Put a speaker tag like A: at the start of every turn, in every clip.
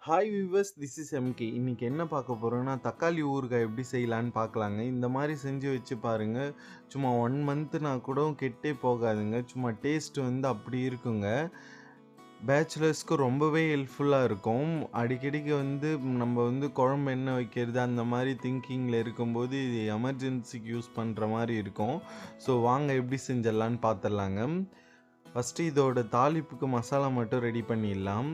A: Hi viewers, this is MK. இன்னைக்கு என்ன பார்க்க போறோம்னா, தக்காளி ஊறுகாய் எப்படி செய்யலான்னு பார்க்கலாங்க. இந்த மாதிரி செஞ்சு வச்சு பாருங்க. சும்மா 1 மந்த்னா கூட கெட்டே போகாதுங்க. சும்மா டேஸ்ட் அப்படி இருக்குங்க. பேச்சுலர்ஸ்க்கு ரொம்பவே ஹெல்ப்ஃபுல்லா இருக்கும். அடிக்கடிக்கு நம்ம குழம்பு என்ன வைக்கிறது அந்த மாதிரி திங்கிங்கில் இருக்கும்போது இது எமர்ஜென்சிக்கு யூஸ் பண்ணுற மாதிரி இருக்கும். ஸோ வாங்க எப்படி செஞ்சிடலான்னு பார்த்துடலாங்க. ஃபஸ்ட்டு இதோட தாளிப்புக்கு மசாலா மட்டும் ரெடி பண்ணிடலாம்.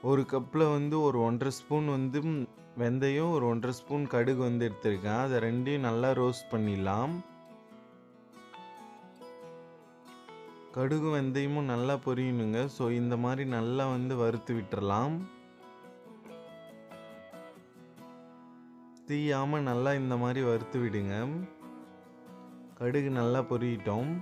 A: ஒரு கப்பில் ஒரு 1.5 ஸ்பூன் வெந்தயம், ஒரு 1.5 ஸ்பூன் கடுகு எடுத்திருக்கேன். அதை ரெண்டையும் நல்லா ரோஸ்ட் பண்ணிடலாம். கடுகு வெந்தயமும் நல்லா பொரியணுங்க. ஸோ இந்த மாதிரி நல்லா வறுத்து விட்டுறலாம். தீயாமல் நல்லா இந்த மாதிரி வறுத்து விடுங்க. கடுகு நல்லா பொரியட்டும்.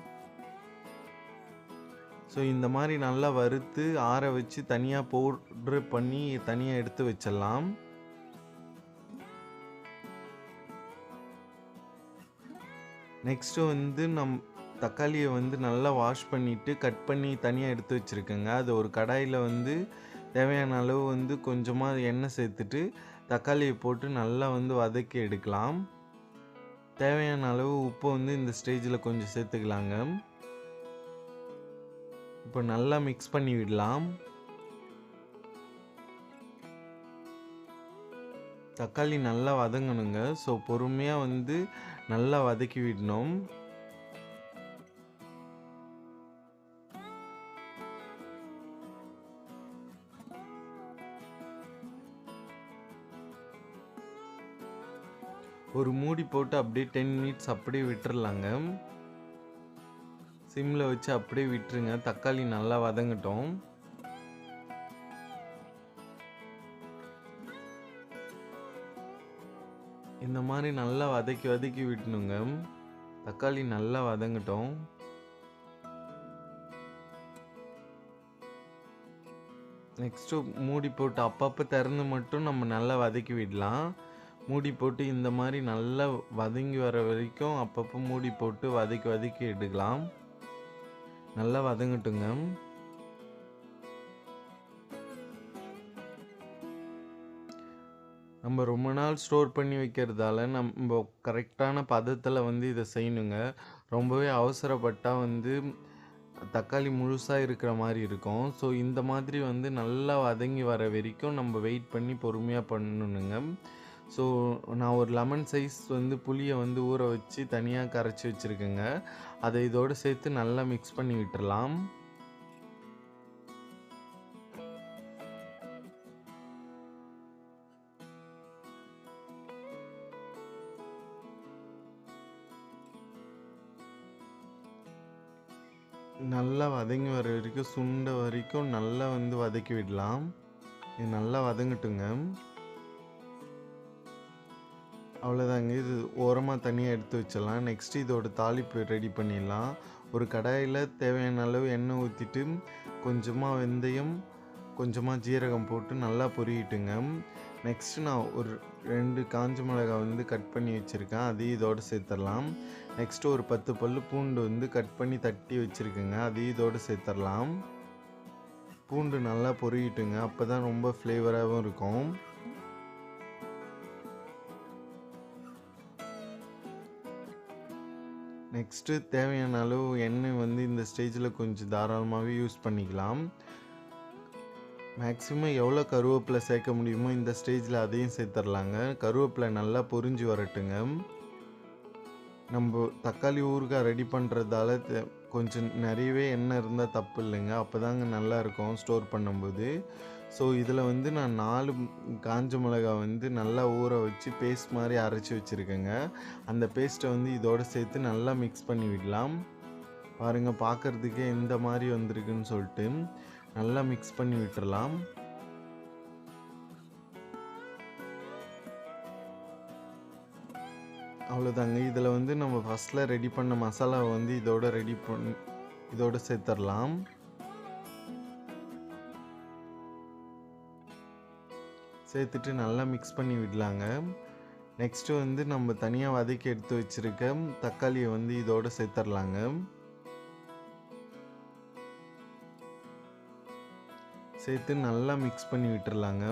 A: ஸோ இந்த மாதிரி நல்லா வறுத்து ஆற வச்சு தனியாக பவுட்ரு பண்ணி தனியாக எடுத்து வச்சிடலாம். நெக்ஸ்ட்டு தக்காளியை நல்லா வாஷ் பண்ணிவிட்டு கட் பண்ணி தனியாக எடுத்து வச்சுருக்கேங்க. அது ஒரு கடாயில் தேவையான அளவு கொஞ்சமாக எண்ணெய் சேர்த்துட்டு தக்காளியை போட்டு நல்லா வதக்கி எடுக்கலாம். தேவையான அளவு உப்பு இந்த ஸ்டேஜில் கொஞ்சம் சேர்த்துக்கலாங்க. இப்போ நல்லா மிக்ஸ் பண்ணி விடலாம். தக்காளி நல்லா வதங்கணுங்க. ஸோ பொறுமையாக நல்லா வதக்கி விடணும். ஒரு மூடி போட்டு அப்படியே 10 மினிட்ஸ் அப்படியே விட்டுறலாங்க. சிம்மில் வச்சு அப்படியே விட்டுருங்க. தக்காளி நல்லா வதங்கட்டும். இந்த மாதிரி நல்லா வதக்கி விடணுங்க. தக்காளி நல்லா வதங்கட்டும். நெக்ஸ்ட்டு மூடி போட்டு அப்பப்போ திறந்து மட்டும் நம்ம நல்லா வதக்கி விடலாம். மூடி போட்டு இந்த மாதிரி நல்லா வதங்கி வர வரைக்கும் அப்பப்போ மூடி போட்டு வதக்கி எடுக்கலாம். நல்லா வதங்கட்டுங்க. நம்ம ரொம்ப நாள் ஸ்டோர் பண்ணி வைக்கிறதால நம்ம கரெக்டான பதத்தில் இதை செய்யணுங்க. ரொம்பவே அவசரப்பட்டால் தக்காளி முழுசாக இருக்கிற மாதிரி இருக்கும். ஸோ இந்த மாதிரி நல்லா வதங்கி வர வரைக்கும் நம்ம வெயிட் பண்ணி பொறுமையாக பண்ணணுங்க. ஸோ நான் ஒரு லெமன் சைஸ் புளியை ஊற வச்சு தனியாக கரைச்சி வச்சுருக்கேங்க. அதை இதோடு சேர்த்து நல்லா மிக்ஸ் பண்ணி விட்டுறலாம். நல்லா வதங்கி வர வரைக்கும் சுண்ட வரைக்கும் நல்லா வதக்கி விடலாம். இது நல்லா வதங்கட்டுங்க. அவ்வளோதாங்க. இது ஓரமாக தனியாக எடுத்து வச்சிடலாம். நெக்ஸ்ட்டு இதோட தாளிப்பு ரெடி பண்ணிடலாம். ஒரு கடாயில் தேவையான அளவு எண்ணெய் ஊற்றிட்டு கொஞ்சமாக வெந்தயம், கொஞ்சமாக ஜீரகம் போட்டு நல்லா பொரியட்டுங்க. நெக்ஸ்ட்டு நான் ஒரு 2 காஞ்ச மிளகாய் கட் பண்ணி வச்சுருக்கேன். அதையும் இதோடு சேர்த்துடலாம். நெக்ஸ்ட்டு ஒரு 10 பல் பூண்டு கட் பண்ணி தட்டி வச்சுருக்கேங்க. அதையும் இதோடு சேர்த்துடலாம். பூண்டு நல்லா பொரியட்டுங்க. அப்போ தான் ரொம்ப ஃப்ளேவராகவும் இருக்கும். நெக்ஸ்ட்டு தேவையான அளவு எண்ணெய் இந்த ஸ்டேஜில் கொஞ்சம் தாராளமாகவே யூஸ் பண்ணிக்கலாம். மேக்ஸிமம் எவ்வளோ கருவேப்பிலை சேர்க்க முடியுமோ இந்த ஸ்டேஜில் அதையும் சேர்த்துடலாங்க. கருவேப்பிலை நல்லா பொரிஞ்சு வரட்டுங்க. நம்ம தக்காளி ஊறுகாய் ரெடி பண்ணுறதால கொஞ்சம் நிறையவே எண்ணெய் இருந்தால் தப்பு இல்லைங்க. அப்போ தாங்க நல்லாயிருக்கும் ஸ்டோர் பண்ணும்போது. ஸோ இதில் நான் 4 காஞ்ச மிளகாய் நல்லா ஊற வச்சு பேஸ்ட் மாதிரி அரைச்சி வச்சுருக்கேங்க. அந்த பேஸ்ட்டை இதோடு சேர்த்து நல்லா மிக்ஸ் பண்ணி விடலாம். பாருங்கள், பார்க்குறதுக்கே இந்த மாதிரி வந்திருக்குன்னு சொல்லிட்டு நல்லா மிக்ஸ் பண்ணி விட்டுறலாம். அவ்வளோதாங்க. இதில் நம்ம ஃபஸ்ட்டில் ரெடி பண்ண மசாலாவை இதோட சேர்த்துடலாம். சேர்த்துட்டு நல்லா மிக்ஸ் பண்ணி விடலாங்க. நெக்ஸ்ட்டு நம்ம தனியாக வதக்கி எடுத்து வச்சுருக்க தக்காளியை இதோடு சேர்த்துடலாங்க. சேர்த்து நல்லா மிக்ஸ் பண்ணி விட்டுறலாங்க.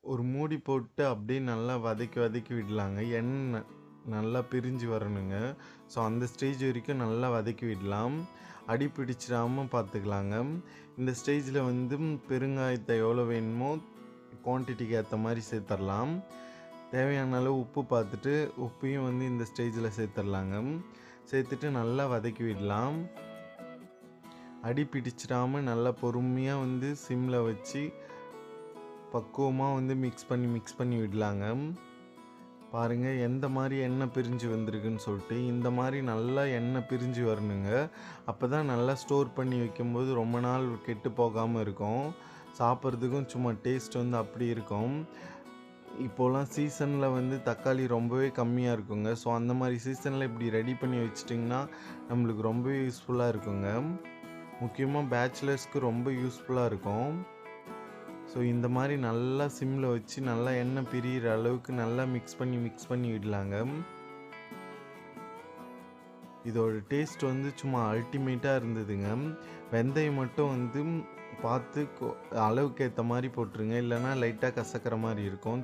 A: ஒரு மூடி போட்டு அப்படியே நல்லா வதக்கி வதக்கி விடலாங்க. எண்ணெய் நல்லா பிரிஞ்சு வரணுங்க. ஸோ அந்த ஸ்டேஜ் வரைக்கும் நல்லா வதக்கி விடலாம். அடி பிடிச்சிடாம பார்த்துக்கலாங்க. இந்த ஸ்டேஜில் வந்து பெருங்காயத்தை எவ்வளோ வேணுமோ குவான்டிட்டிக்கு ஏற்ற மாதிரி சேர்த்துடலாம். தேவையான அளவு உப்பு பார்த்துட்டு உப்பையும் வந்து இந்த ஸ்டேஜில் சேர்த்துடலாங்க. சேர்த்துட்டு நல்லா வதக்கி விடலாம். அடி பிடிச்சிடாம நல்லா பொறுமையாக வந்து சிம்மில் வச்சு பக்குவமாக வந்து மிக்ஸ் பண்ணி விடலாங்க. பாருங்கள் எந்த மாதிரி எண்ணெய் பிரிஞ்சு வந்திருக்குன்னு சொல்லிட்டு. இந்த மாதிரி நல்லா எண்ணெய் பிரிஞ்சு வரணுங்க. அப்போ தான் நல்லா ஸ்டோர் பண்ணி வைக்கும்போது ரொம்ப நாள் கெட்டு போகாமல் இருக்கும். சாப்பிட்றதுக்கும் சும்மா டேஸ்ட் வந்து அப்படி இருக்கும். இப்போலாம் சீசனில் வந்து தக்காளி ரொம்பவே கம்மியாக இருக்குங்க. ஸோ அந்த மாதிரி சீசனில் இப்படி ரெடி பண்ணி வச்சிட்டிங்கன்னா நம்மளுக்கு ரொம்பவே யூஸ்ஃபுல்லாக இருக்குங்க. முக்கியமாக பேச்சுலர்ஸ்க்கு ரொம்ப யூஸ்ஃபுல்லாக இருக்கும். ஸோ இந்த மாதிரி நல்லா சிம்மில் வச்சு நல்லா எண்ணெய் பிரியிற அளவுக்கு நல்லா மிக்ஸ் பண்ணி விடலாங்க. இதோட டேஸ்ட் வந்து சும்மா அல்டிமேட்டாக இருந்ததுங்க. வெந்தயம் மட்டும் வந்து பார்த்து அளவுக்கு ஏற்ற மாதிரி போட்டுருங்க. இல்லைனா லைட்டாக கசக்கிற மாதிரி இருக்கும்.